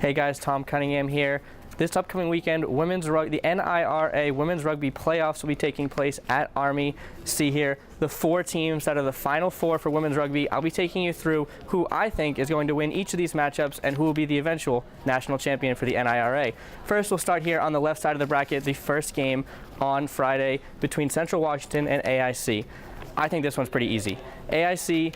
Hey guys, Tom Cunningham here. This upcoming weekend, the NIRA Women's Rugby Playoffs will be taking place at Army. See here, the 4 teams that are the final 4 for women's rugby. I'll be taking you through who I think is going to win each of these matchups and who will be the eventual national champion for the NIRA. First, we'll start here on the left side of the bracket, the first game on Friday between Central Washington and AIC. I think this one's pretty easy. AIC,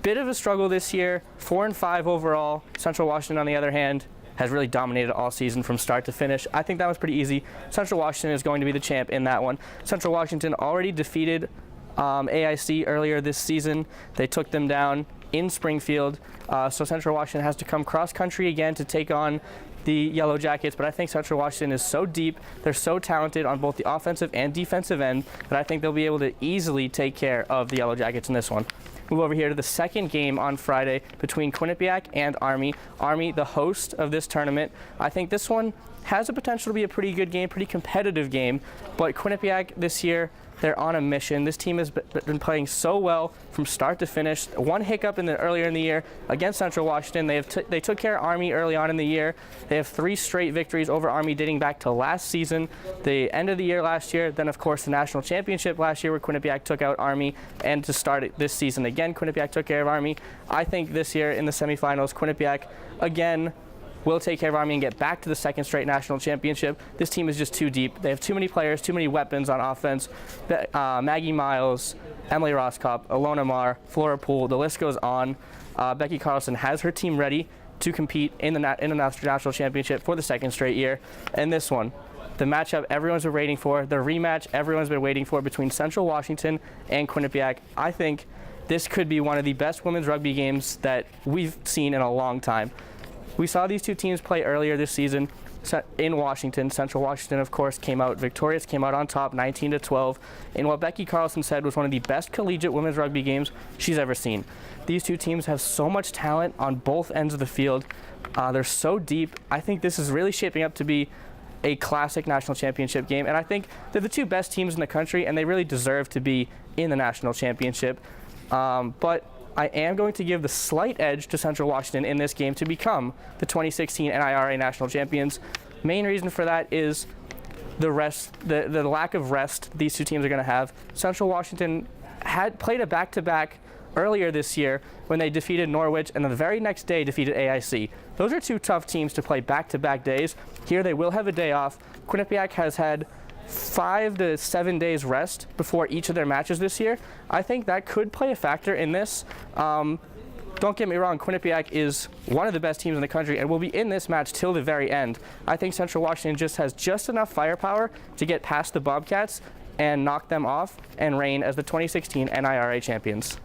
bit of a struggle this year, 4-5 overall. Central Washington, on the other hand, has really dominated all season from start to finish. I think that was pretty easy. Central Washington is going to be the champ in that one. Central Washington already defeated AIC earlier this season. They took them down in Springfield. So Central Washington has to come cross-country again to take on the Yellow Jackets, but I think Central Washington is so deep, they're so talented on both the offensive and defensive end that I think they'll be able to easily take care of the Yellow Jackets in this one. Move over here to the second game on Friday between Quinnipiac and Army. Army, the host of this tournament. I think this one has the potential to be a pretty good game, pretty competitive game, but Quinnipiac this year, they're on a mission. This team has been playing so well from start to finish. One hiccup earlier in the year against Central Washington. They took care of Army early on in the year. They have 3 straight victories over Army dating back to last season, the end of the year last year, then of course the national championship last year where Quinnipiac took out Army, and to start this season again, Quinnipiac took care of Army. I think this year in the semifinals, Quinnipiac again will take care of Army and get back to the 2nd straight national championship. This team is just too deep. They have too many players, too many weapons on offense. Maggie Miles, Emily Roscop, Alona Marr, Flora Poole, the list goes on. Becky Carlson has her team ready to compete in the national championship for the 2nd straight year. And this one, the matchup everyone's been waiting for, the rematch everyone's been waiting for between Central Washington and Quinnipiac. I think this could be one of the best women's rugby games that we've seen in a long time. We saw these 2 teams play earlier this season in Washington. Central Washington, of course, came out victorious, came out on top 19-12 in what Becky Carlson said was one of the best collegiate women's rugby games she's ever seen. These 2 teams have so much talent on both ends of the field. They're so deep. I think this is really shaping up to be a classic national championship game, and I think they're the 2 best teams in the country, and they really deserve to be in the national championship. But I am going to give the slight edge to Central Washington in this game to become the 2016 NIRA national champions. Main reason for that is the lack of rest these 2 teams are going to have. Central Washington had played a back-to-back earlier this year when they defeated Norwich, and then the very next day defeated AIC. Those are 2 tough teams to play back-to-back days. Here they will have a day off. Quinnipiac has had 5 to 7 days rest before each of their matches this year. I think that could play a factor in this. Don't get me wrong, Quinnipiac is one of the best teams in the country and will be in this match till the very end. I think Central Washington just has just enough firepower to get past the Bobcats and knock them off and reign as the 2016 NIRA champions.